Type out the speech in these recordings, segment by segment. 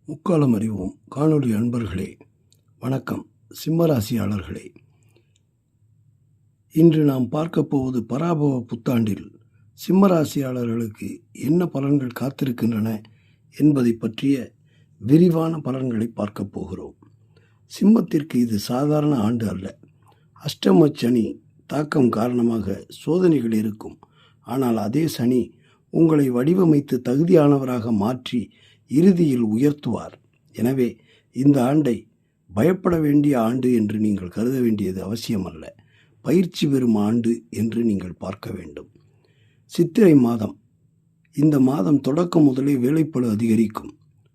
முக்காலம் அறிவோம் காணொளி அன்பர்களே வணக்கம். சிம்மராசியாளர்களே, இன்று நாம் பார்க்க போவது பராபவ புத்தாண்டில் சிம்மராசியாளர்களுக்கு என்ன பலன்கள் காத்திருக்கின்றன என்பதை பற்றிய விரிவான பலன்களை பார்க்க போகிறோம். சிம்மத்திற்கு இது சாதாரண ஆண்டு அல்ல. அஷ்டம சனி தாக்கம் காரணமாக சோதனைகள் இருக்கும். ஆனால் அதே சனி உங்களை வடிவமைத்து தகுதியானவராக மாற்றி இறுதியில் உயர்த்துவார். எனவே இந்த ஆண்டை பயப்பட வேண்டிய ஆண்டு என்று நீங்கள் கருத வேண்டியது அவசியமல்ல. பயிற்சி பெறும் ஆண்டு என்று நீங்கள் பார்க்க வேண்டும். சித்திரை மாதம். இந்த மாதம் தொடக்கம் முதலே வேலைப்பளு அதிகரிக்கும்.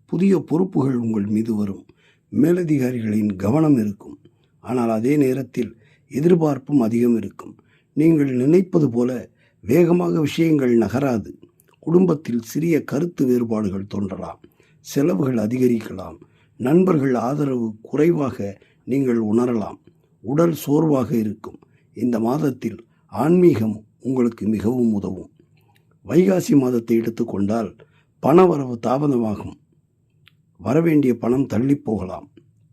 புதிய பொறுப்புகள் உங்கள் மீது வரும். மேலதிகாரிகளின் கவனம் இருக்கும். ஆனால் அதே நேரத்தில் எதிர்பார்ப்பும் அதிகம் இருக்கும். நீங்கள் நினைப்பது போல வேகமாக விஷயங்கள் நகராது. குடும்பத்தில் சிறிய கருத்து வேறுபாடுகள் தோன்றலாம். செலவுகள் அதிகரிக்கலாம். நண்பர்கள் ஆதரவு குறைவாக நீங்கள் உணரலாம். உடல் சோர்வாக இருக்கும். இந்த மாதத்தில் ஆன்மீகம் உங்களுக்கு மிகவும் உதவும். வைகாசி மாதத்தை எடுத்துக்கொண்டால் பணவரவு தாமதமாகும். வரவேண்டிய பணம் தள்ளி போகலாம்.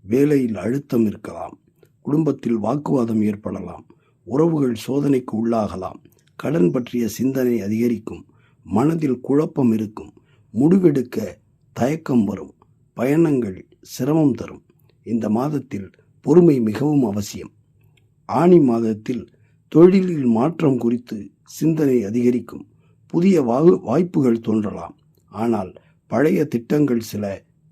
வேலையில் அழுத்தம் இருக்கலாம். குடும்பத்தில் வாக்குவாதம் ஏற்படலாம். உறவுகள் சோதனைக்கு உள்ளாகலாம். கடன் பற்றிய சிந்தனை அதிகரிக்கும். மனதில் குழப்பம் இருக்கும். முடிவெடுக்க தயக்கம் வரும். பயணங்கள் சிரமம் தரும். இந்த மாதத்தில் பொறுமை மிகவும் அவசியம். ஆனி மாதத்தில் தொழிலில் மாற்றம் குறித்து சிந்தனை அதிகரிக்கும். புதிய வாய்ப்புகள் தோன்றலாம். ஆனால் பழைய திட்டங்கள் சில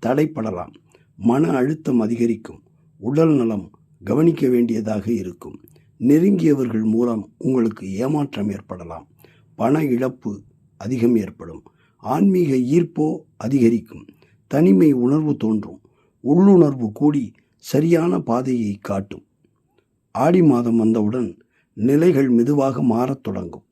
தடைப்படலாம். மன அழுத்தம் அதிகரிக்கும். உடல் நலம் கவனிக்க வேண்டியதாக இருக்கும். நெருங்கியவர்கள் மூலம் உங்களுக்கு ஏமாற்றம் ஏற்படலாம். பண இழப்பு அதிகம் ஏற்படும். ஆன்மீக ஈர்ப்போ அதிகரிக்கும். தனிமை உணர்வு தோன்றும். உள்ளுணர்வு கூடி சரியான பாதையை காட்டும். ஆடி மாதம் வந்தவுடன் நிலைகள் மெதுவாக மாறத் தொடங்கும்.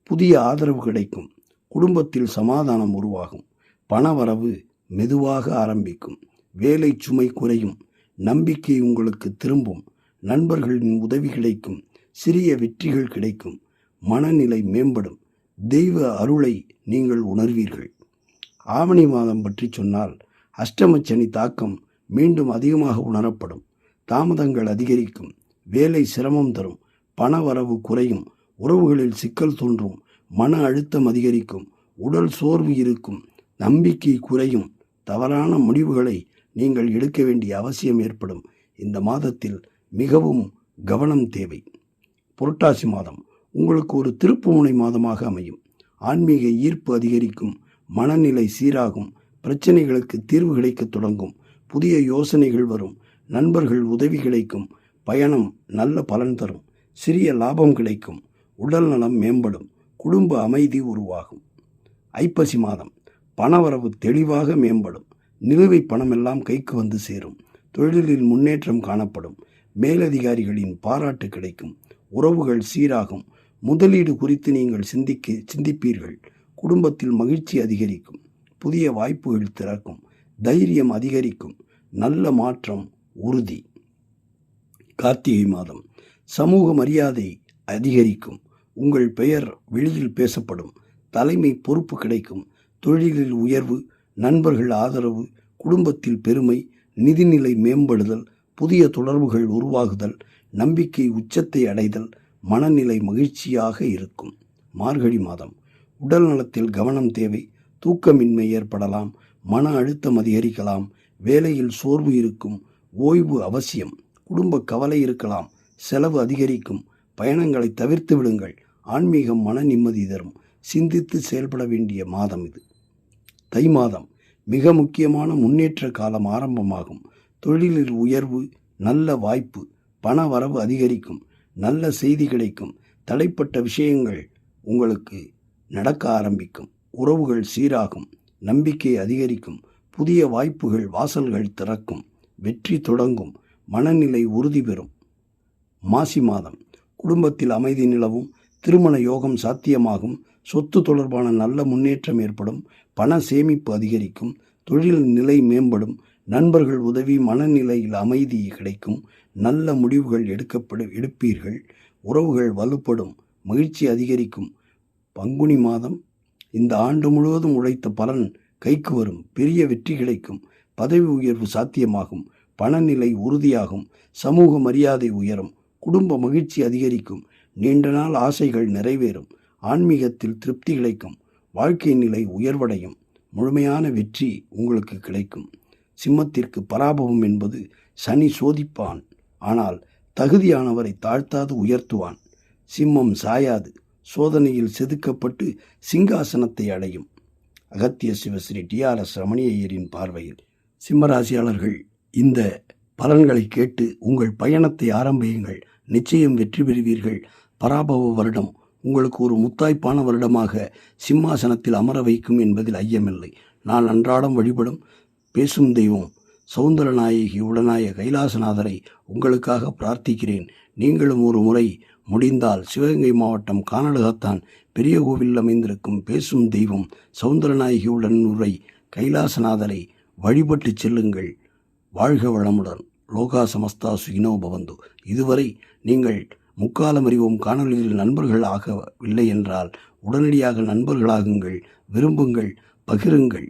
புதிய ஆதரவு கிடைக்கும். குடும்பத்தில் சமாதானம் உருவாகும். பணவரவு மெதுவாக ஆரம்பிக்கும். வேலை சுமை குறையும். நம்பிக்கை உங்களுக்கு திரும்பும். நண்பர்களின் உதவி கிடைக்கும். சிறிய வெற்றிகள் கிடைக்கும். மனநிலை மேம்படும். தெய்வ அருளை நீங்கள் உணர்வீர்கள். ஆவணி மாதம் பற்றி சொன்னால் அஷ்டமச்சனி தாக்கம் மீண்டும் அதிகமாக உணரப்படும். தாமதங்கள் அதிகரிக்கும். வேலை சிரமம் தரும். பணவரவு குறையும். உறவுகளில் சிக்கல் தோன்றும். மன அழுத்தம் அதிகரிக்கும். உடல் சோர்வு இருக்கும். நம்பிக்கை குறையும். தவறான முடிவுகளை நீங்கள் எடுக்க வேண்டிய அவசியம் ஏற்படும். இந்த மாதத்தில் மிகவும் கவனம் தேவை. புரட்டாசி மாதம் உங்களுக்கு ஒரு திருப்புமுனை மாதமாக அமையும். ஆன்மீக ஈர்ப்பு அதிகரிக்கும். மனநிலை சீராகும். பிரச்சனைகளுக்கு தீர்வு கிடைக்கத் தொடங்கும். புதிய யோசனைகள் வரும். நண்பர்கள் உதவி கிடைக்கும். பயணம் நல்ல பலன் தரும். சிறிய லாபம் கிடைக்கும். உடல் நலம் மேம்படும். குடும்ப அமைதி உருவாகும். ஐப்பசி மாதம் பணவரவு தெளிவாக மேம்படும். நிலுவை பணமெல்லாம் கைக்கு வந்து சேரும். தொழிலில் முன்னேற்றம் காணப்படும். மேலதிகாரிகளின் பாராட்டு கிடைக்கும். உறவுகள் சீராகும். முதலீடு குறித்து நீங்கள் சிந்திப்பீர்கள். குடும்பத்தில் மகிழ்ச்சி அதிகரிக்கும். புதிய வாய்ப்புகள் திறக்கும். தைரியம் அதிகரிக்கும். நல்ல மாற்றம் உறுதி. கார்த்திகை மாதம் சமூக மரியாதை அதிகரிக்கும். உங்கள் பெயர் வெளியில் பேசப்படும். தலைமை பொறுப்பு கிடைக்கும். தொழிலில் உயர்வு. நண்பர்கள் ஆதரவு. குடும்பத்தில் பெருமை. நிதிநிலை மேம்படுதல். புதிய தொடர்புகள் உருவாகுதல். நம்பிக்கை உச்சத்தை அடைதல். மனநிலை மகிழ்ச்சியாக இருக்கும். மார்கழி மாதம் உடல் நலத்தில் கவனம் தேவை. தூக்கமின்மை ஏற்படலாம். மன அழுத்தம் அதிகரிக்கலாம். வேலையில் சோர்வு இருக்கும். ஓய்வு அவசியம். குடும்ப கவலை இருக்கலாம். செலவு அதிகரிக்கும். பயணங்களை தவிர்த்து விடுங்கள். ஆன்மீகம் மன நிம்மதி தரும். சிந்தித்து செயல்பட வேண்டிய மாதம் இது. தை மாதம் மிக முக்கியமான முன்னேற்ற காலம் ஆரம்பமாகும். தொழிலில் உயர்வு. நல்ல வாய்ப்பு. பண வரவு அதிகரிக்கும். நல்ல செய்தி கிடைக்கும். தடைப்பட்ட விஷயங்கள் உங்களுக்கு நடக்க ஆரம்பிக்கும். உறவுகள் சீராகும். நம்பிக்கை அதிகரிக்கும். புதிய வாய்ப்புகள் வாசல்கள் திறக்கும். வெற்றி தொடங்கும். மனநிலை உறுதி பெறும். மாசி மாதம் குடும்பத்தில் அமைதி நிலவும். திருமண யோகம் சாத்தியமாகும். சொத்து தொடர்பான நல்ல முன்னேற்றம் ஏற்படும். பண சேமிப்பு அதிகரிக்கும். தொழில் நிலை மேம்படும். நண்பர்கள் உதவி. மனநிலையில் அமைதி கிடைக்கும். நல்ல முடிவுகள் எடுப்பீர்கள். உறவுகள் வலுப்படும். மகிழ்ச்சி அதிகரிக்கும். பங்குனி மாதம் இந்த ஆண்டு முழுவதும் உழைத்த பலன் கைக்கு வரும். பெரிய வெற்றி கிடைக்கும். பதவி உயர்வு சாத்தியமாகும், பணநிலை உறுதியாகும், சமூக மரியாதை உயரும், குடும்ப மகிழ்ச்சி அதிகரிக்கும், நீண்ட நாள் ஆசைகள் நிறைவேறும், ஆன்மீகத்தில் திருப்தி கிடைக்கும், வாழ்க்கை நிலை உயர்வடையும், முழுமையான வெற்றி உங்களுக்கு கிடைக்கும். சிம்மத்திற்கு பராபவம் என்பது சனி சோதிப்பான், ஆனால் தகுதியானவரை தாழ்த்தாது உயர்த்துவான். சிம்மம் சாயாது, சோதனையில் செதுக்கப்பட்டு சிங்காசனத்தை அடையும். அகத்திய சிவஸ்ரீ டிஆர்எஸ் ரமணி ஐயரின் பார்வையில் சிம்மராசியாளர்கள் இந்த பலன்களை கேட்டு உங்கள் பயணத்தை ஆரம்பியுங்கள். நிச்சயம் வெற்றி பெறுவீர்கள். பராபவ வருடம் உங்களுக்கு ஒரு முத்தாய்ப்பான வருடமாக சிம்மாசனத்தில் அமர வைக்கும் என்பதில் ஐயமில்லை. நான் அன்றாடம் வழிபடும் பேசும் தெய்வம் சௌந்தரநாயகி உடனாய கைலாசநாதரை உங்களுக்காக பிரார்த்திக்கிறேன். நீங்களும் ஒரு முறை முடிந்தால் சிவகங்கை மாவட்டம் கானடுகாத்தான் பெரிய கோவில் அமைந்திருக்கும் பேசும் தெய்வம் சௌந்தரநாயகியுடன் உரை கைலாசநாதரை வழிபட்டு செல்லுங்கள். வாழ்க வளமுடன். லோகா சமஸ்தா சுகினோ பவந்து. இதுவரை நீங்கள் முக்காலம் அறிவோம் காணொலியில் நண்பர்கள் ஆகவில்லை என்றால் உடனடியாக நண்பர்களாகுங்கள். விரும்புங்கள், பகிருங்கள்.